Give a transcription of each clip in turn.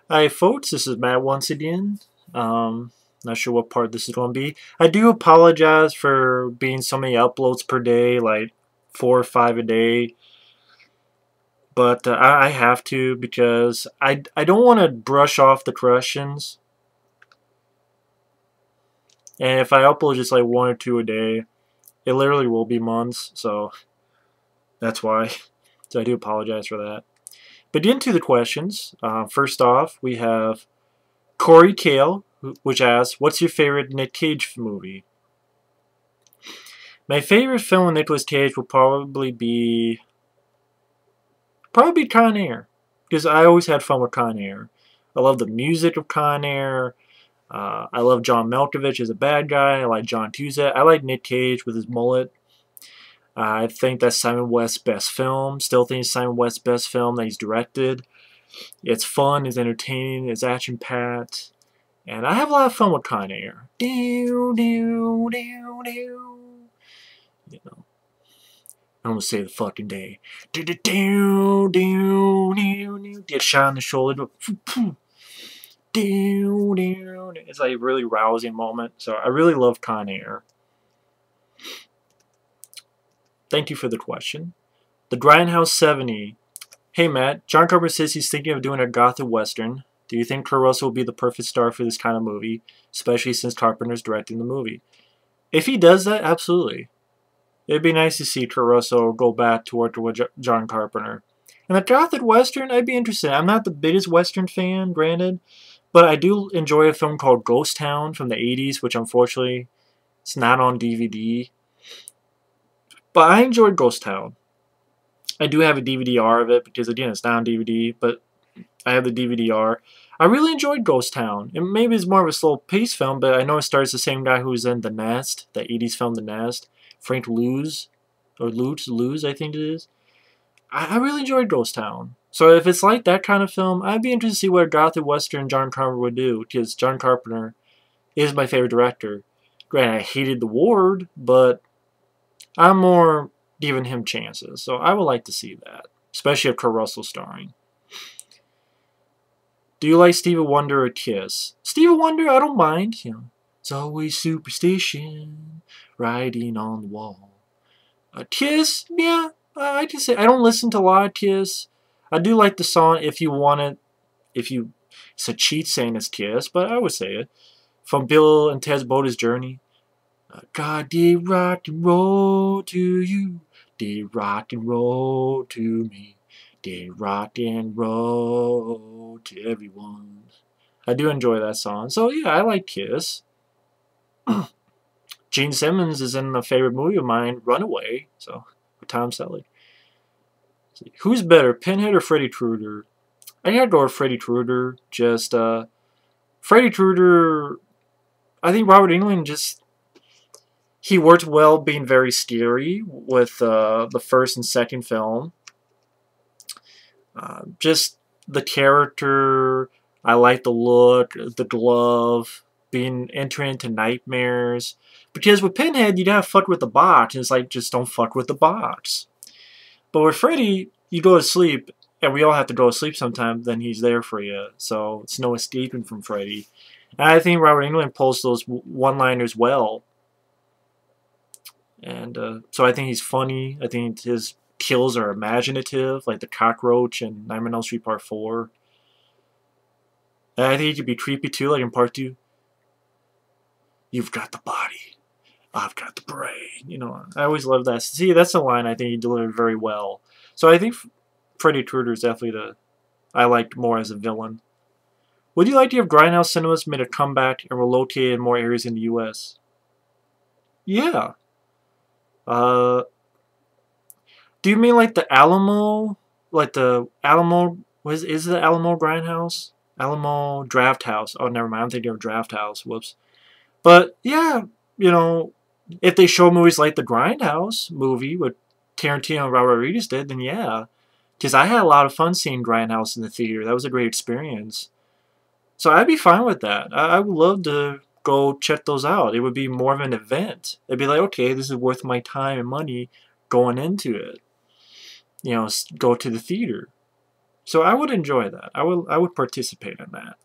Hi folks, this is Matt once again. Not sure what part this is going to be. I do apologize for being so many uploads per day, like 4 or 5 a day. But I have to because I don't want to brush off the corrections. And if I upload just like 1 or 2 a day, it literally will be months. So that's why. So I do apologize for that. But into the questions. First off, we have Corey Cale, which asks, "What's your favorite Nick Cage movie?" My favorite film with Nicolas Cage will probably Con Air, because I always had fun with Con Air. I love the music of Con Air. I love John Malkovich as a bad guy. I like John Cusack. I like Nick Cage with his mullet. I think that's Simon West's best film. Still think it's Simon West's best film that he's directed. It's fun, it's entertaining, it's action-packed. And I have a lot of fun with Con Air. You know, I almost say the fucking day. Get shot on the shoulder. It's like a really rousing moment. So I really love Con Air. Thank you for the question. TheGrindhouse70. Hey Matt, John Carpenter says he's thinking of doing a gothic western. Do you think Kurt Russell will be the perfect star for this kind of movie, especially since Carpenter's directing the movie? If he does that, absolutely. It'd be nice to see Kurt Russell go back to work with John Carpenter. And the gothic western, I'd be interested. I'm not the biggest western fan, granted, but I do enjoy a film called Ghost Town from the 80s, which unfortunately it's not on DVD. But I enjoyed Ghost Town. I do have a DVD-R of it because, again, it's not on DVD, but I have the DVD-R. I really enjoyed Ghost Town. And maybe it's more of a slow-paced film, but I know it stars the same guy who was in The Nest, the 80s film The Nest, Frank Luz, or Luz, I think it is. I really enjoyed Ghost Town. So if it's like that kind of film, I'd be interested to see what a gothic western John Carpenter would do, because John Carpenter is my favorite director. Granted, I hated The Ward, but I'm more giving him chances. So I would like to see that, especially if Kurt Russell starring. Do you like Stevie Wonder or Kiss? Stevie Wonder, I don't mind. You know, it's always superstition writing on the wall. Kiss, yeah, I can say I don't listen to a lot of Kiss. I do like the song If You Want It. It's a cheat saying it's Kiss, but I would say it. From Bill and Ted's Bogus Journey. God did rock and roll to you, did rock and roll to me, did rock and roll to everyone. I do enjoy that song. So yeah, I like Kiss. Gene Simmons is in a favorite movie of mine, Runaway. So with Tom Selleck. Who's better, Pinhead or Freddy Krueger? I gotta go with Freddy Krueger. Just Freddy Krueger. I think Robert Englund just he worked well being very scary with the first and second film. Just the character, I like the look, the glove, entering into nightmares. Because with Pinhead, you gotta fuck with the box, and it's like, just don't fuck with the box. But with Freddy, you go to sleep, and we all have to go to sleep sometime, then he's there for you. So it's no escaping from Freddy. And I think Robert Englund pulls those one-liners well. And so I think he's funny. I think his kills are imaginative, like the cockroach in Nightmare on Elm Street Part 4. And I think he could be creepy too, like in Part 2. You've got the body. I've got the brain. You know, I always love that. See, that's a line I think he delivered very well. So I think Freddy Krueger is definitely I liked more as a villain. Would you like to have Grindhouse Cinemas made a comeback and were located in more areas in the U.S.? Yeah. Do you mean like the Alamo? Like the Alamo, is it the Alamo Grindhouse? Alamo Draft House. Oh, never mind. I'm thinking of Draft House. Whoops. But, yeah, you know, if they show movies like the Grindhouse movie, what Tarantino and Robert Rodriguez did, then yeah. Because I had a lot of fun seeing Grindhouse in the theater. That was a great experience. So I'd be fine with that. I would love to go check those out. It would be more of an event. It'd be like, okay, this is worth my time and money going into it. You know, go to the theater. So I would enjoy that. I would participate in that.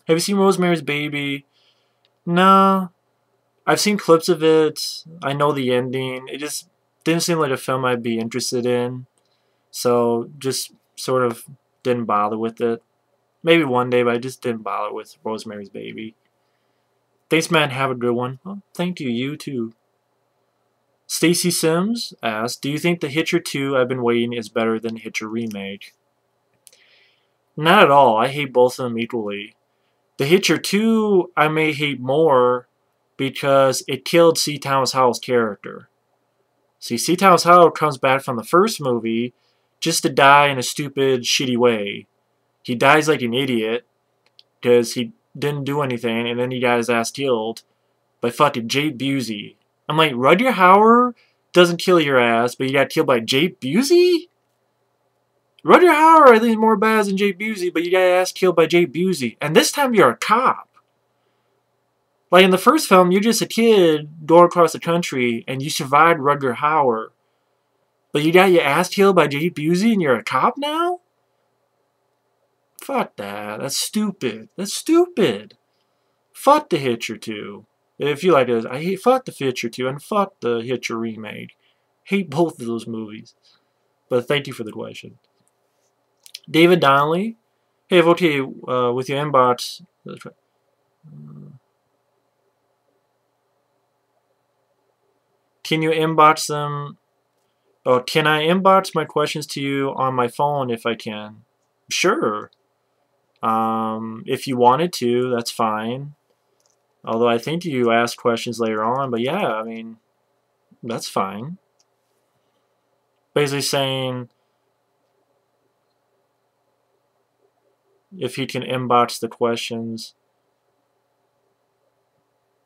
Have you seen Rosemary's Baby? No. I've seen clips of it. I know the ending. It just didn't seem like a film I'd be interested in. So just sort of didn't bother with it. Maybe one day, but I just didn't bother with Rosemary's Baby. Thanks, man. Have a good one. Oh, thank you. You too. Stacie Simms asks, do you think The Hitcher 2 I've been waiting is better than Hitcher Remake? Not at all. I hate both of them equally. The Hitcher 2 I may hate more because it killed C. Thomas Howell's character. See, C. Thomas Howell comes back from the first movie just to die in a stupid, shitty way. He dies like an idiot because he didn't do anything, and then he got his ass killed by fucking Jake Busey. I'm like, Rutger Hauer doesn't kill your ass, but you got killed by Jake Busey? Rutger Hauer, I think, is more bad than Jake Busey, but you got your ass killed by Jake Busey. And this time you're a cop. Like in the first film, you're just a kid going across the country, and you survived Rutger Hauer. But you got your ass killed by Jake Busey, and you're a cop now? Fuck that. That's stupid. That's stupid. Fuck The Hitcher 2. If you like this, I hate fuck The Hitcher 2 and fuck The Hitcher Remake. Hate both of those movies. But thank you for the question. David Donnelly. Hey, okay, with your inbox. Can you inbox them? Oh, can I inbox my questions to you on my phone if I can? Sure. If you wanted to, that's fine. Although I think you ask questions later on, but yeah, I mean, that's fine. Basically saying if he can inbox the questions,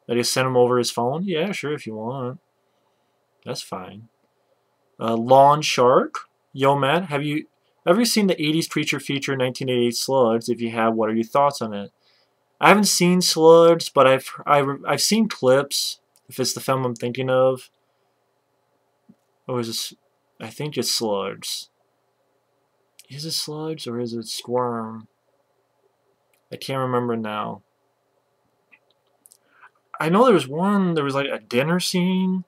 that he send them over his phone? Yeah, sure, if you want. That's fine. Lawnshark. Yo, Matt, have you ever seen the 80s creature feature 1988 Slugs? If you have, what are your thoughts on it? I haven't seen Slugs, but I've seen clips. If it's the film I'm thinking of, or is this? I think it's Slugs. Is it Slugs or is it Squirm? I can't remember now. I know there was one. There was like a dinner scene,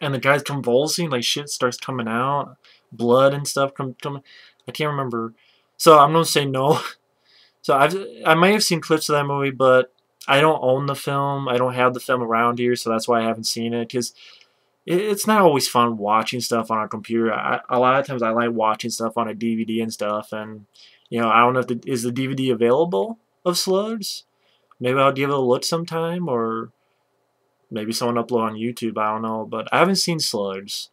and the guy's convulsing, like shit starts coming out, blood and stuff coming. I can't remember. So I'm gonna say no. So I might have seen clips of that movie, but I don't own the film. I don't have the film around here, so that's why I haven't seen it. Because it's not always fun watching stuff on a computer. A lot of times I like watching stuff on a DVD and stuff, and you know I don't know if is the DVD available of Slugs. Maybe I'll give it a look sometime, or maybe someone upload on YouTube. I don't know, but I haven't seen Slugs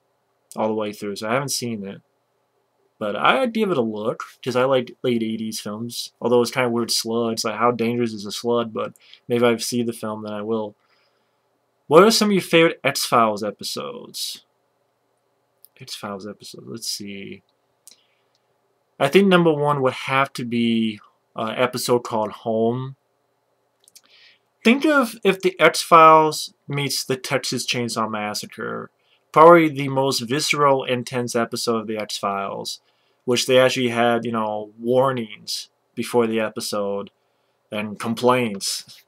all the way through, so I haven't seen it. But I'd give it a look, because I like late 80s films. Although it's kind of weird slug. It's like, how dangerous is a slug? But maybe I've seen the film, then I will. What are some of your favorite X-Files episodes? X-Files episodes, let's see. I think number one would have to be an episode called Home. Think of if the X-Files meets the Texas Chainsaw Massacre. Probably the most visceral, intense episode of the X-Files. Which they actually had, you know, warnings before the episode and complaints.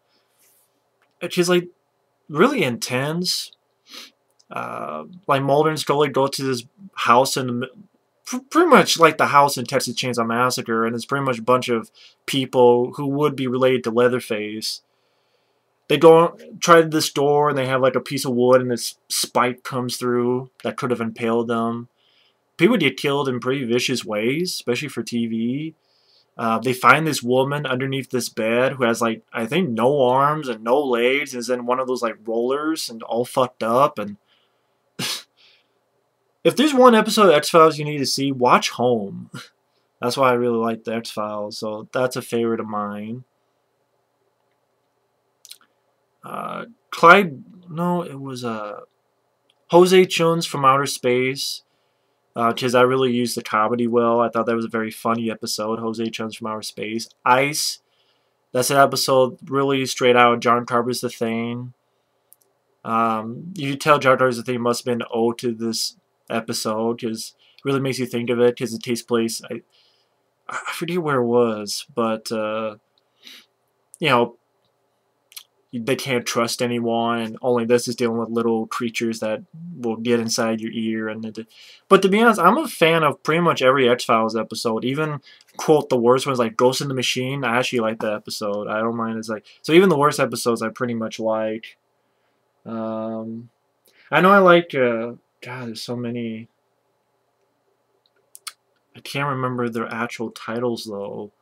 It's just like really intense. Like Mulder and Scully go to this house in pretty much like the house in Texas Chainsaw Massacre, and it's pretty much a bunch of people who would be related to Leatherface. They go try this door, and they have like a piece of wood, and this spike comes through that could have impaled them. People get killed in pretty vicious ways, especially for TV. They find this woman underneath this bed who has, like, I think no arms and no legs, and is in one of those, like, rollers and all fucked up. And if there's one episode of X-Files you need to see, watch Home. That's why I really like the X-Files, so that's a favorite of mine. It was Jose Chun's From Outer Space. Because I really used the comedy well. I thought that was a very funny episode, Jose Chun's From Outer Space. Ice, that's an episode really straight out John Carpenter's The Thing. You could tell John Carpenter's The Thing must have been an ode to this episode, because it really makes you think of it, because it takes place I forget where it was, but you know, they can't trust anyone, and only this is dealing with little creatures that will get inside your ear. But to be honest, I'm a fan of pretty much every X-Files episode, even quote the worst ones like Ghost in the Machine. I actually like that episode. I don't mind. It's like, so even the worst episodes I pretty much like. Um, I know I like. God, there's so many. I can't remember their actual titles though.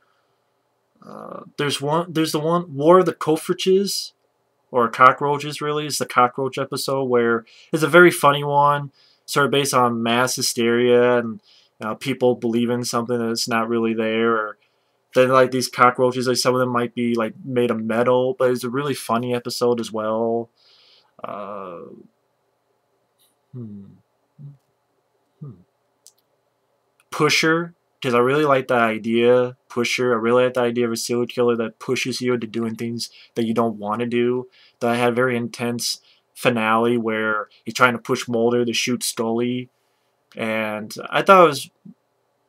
There's one. There's the one War of the Cockroaches, or Cockroaches. Really, is the cockroach episode where it's a very funny one, sort of based on mass hysteria and people believing something that's not really there. Or then like these cockroaches, like some of them might be like made of metal, but it's a really funny episode as well. Uh, hmm. Hmm. Pusher, because I really like that idea. Pusher, I really like the idea of a serial killer that pushes you into doing things that you don't want to do. That I had a very intense finale where he's trying to push Mulder to shoot Scully, and I thought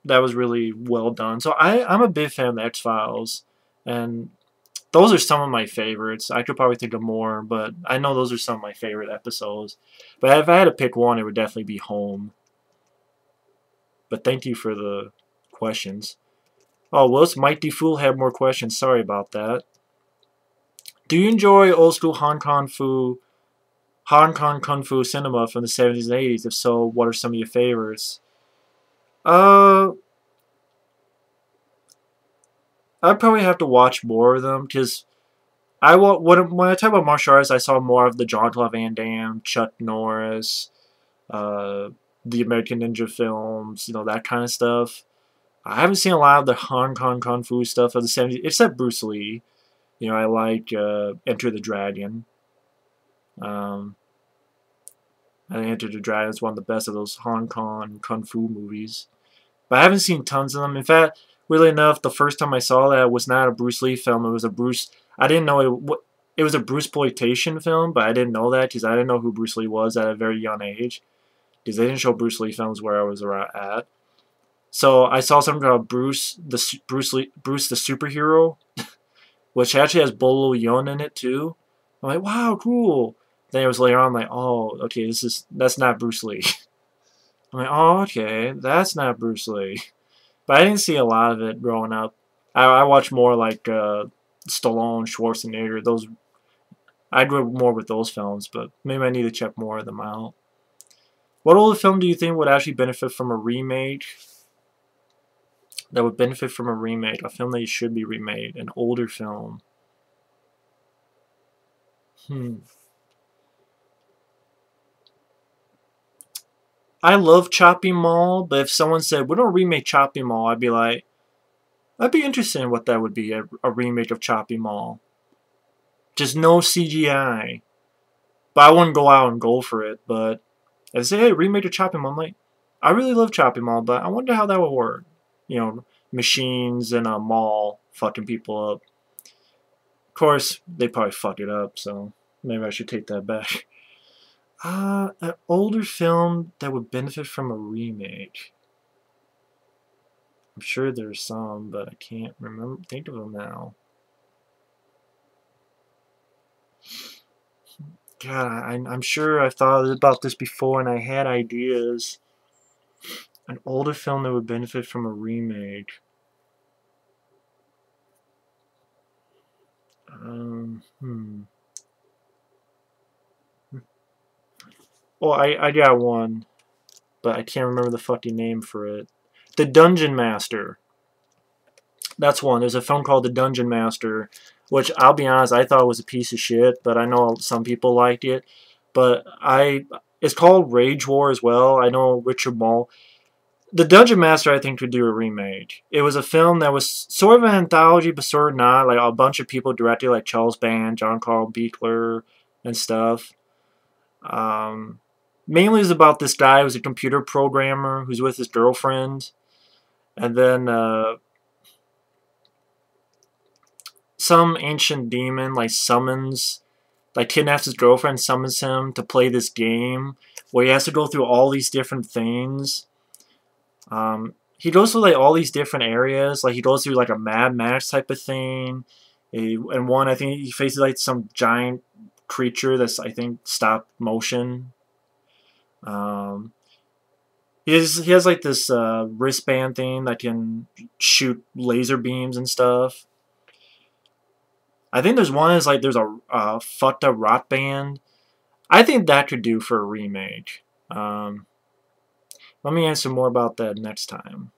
that was really well done. So I'm a big fan of the X Files, and those are some of my favorites. I could probably think of more, but I know those are some of my favorite episodes. But if I had to pick one, it would definitely be Home. But thank you for the questions. Oh, well, it's MikeDiFool had more questions. Sorry about that. Do you enjoy old school Hong Kong Kung Fu cinema from the 70s and 80s? If so, what are some of your favorites? Uh, I'd probably have to watch more of them because when I talk about martial arts, I saw more of the Jean-Claude Van Damme, Chuck Norris, uh, the American Ninja films, that kind of stuff. I haven't seen a lot of the Hong Kong Kung Fu stuff of the 70s, except Bruce Lee. I like Enter the Dragon. Um, I think Enter the Dragon is one of the best of those Hong Kong Kung Fu movies. But I haven't seen tons of them. In fact, really enough, the first time I saw that was not a Bruce Lee film. It was a Bruce. I didn't know it was a Bruceploitation film, but I didn't know that because I didn't know who Bruce Lee was at a very young age. Because they didn't show Bruce Lee films where I was at. So I saw something called Bruce the Superhero, which actually has Bolo Yeon in it too. I'm like, wow, cool. Then it was later on, I'm like, oh, okay, that's not Bruce Lee. I'm like, oh, okay, that's not Bruce Lee. But I didn't see a lot of it growing up. I watched more like Stallone, Schwarzenegger. Those I grew up more with those films, but maybe I need to check more of them out. What older film do you think would actually benefit from a remake? That would benefit from a remake, a film that should be remade, an older film. I love Chopping Mall, but if someone said, we're going to remake Chopping Mall, I'd be like, I'd be interested in what that would be, a remake of Chopping Mall. Just no CGI. But I wouldn't go out and go for it, but if they say, hey, remake of Chopping Mall, I'm like, I really love Chopping Mall, but I wonder how that would work. Machines in a mall fucking people up. Of course, they probably fuck it up, so maybe I should take that back. An older film that would benefit from a remake. I'm sure there's some, but I can't think of them now. God, I'm sure I've thought about this before and I had ideas. An older film that would benefit from a remake. Oh, I got one, but I can't remember the fucking name for it. The Dungeon Master. That's one. There's a film called The Dungeon Master, which I'll be honest, I thought was a piece of shit, but I know some people liked it. But it's called Rage War as well. I know Richard Mall. The Dungeon Master, I think, could do a remake. It was a film that was sort of an anthology, but sort of not. Like a bunch of people directed, like Charles Band, John Carl Buechler, and stuff. Mainly is about this guy who's a computer programmer who's with his girlfriend, and then some ancient demon kidnaps his girlfriend, summons him to play this game where he has to go through all these different things. he goes through like all these different areas. Like he goes through like a Mad Max type of thing. And one, I think he faces like some giant creature that's, I think, stop motion. Um, he has like this wristband thing that can shoot laser beams and stuff. I think there's one is like there's a fucked up rock band. I think that could do for a remake. Let me answer more about that next time.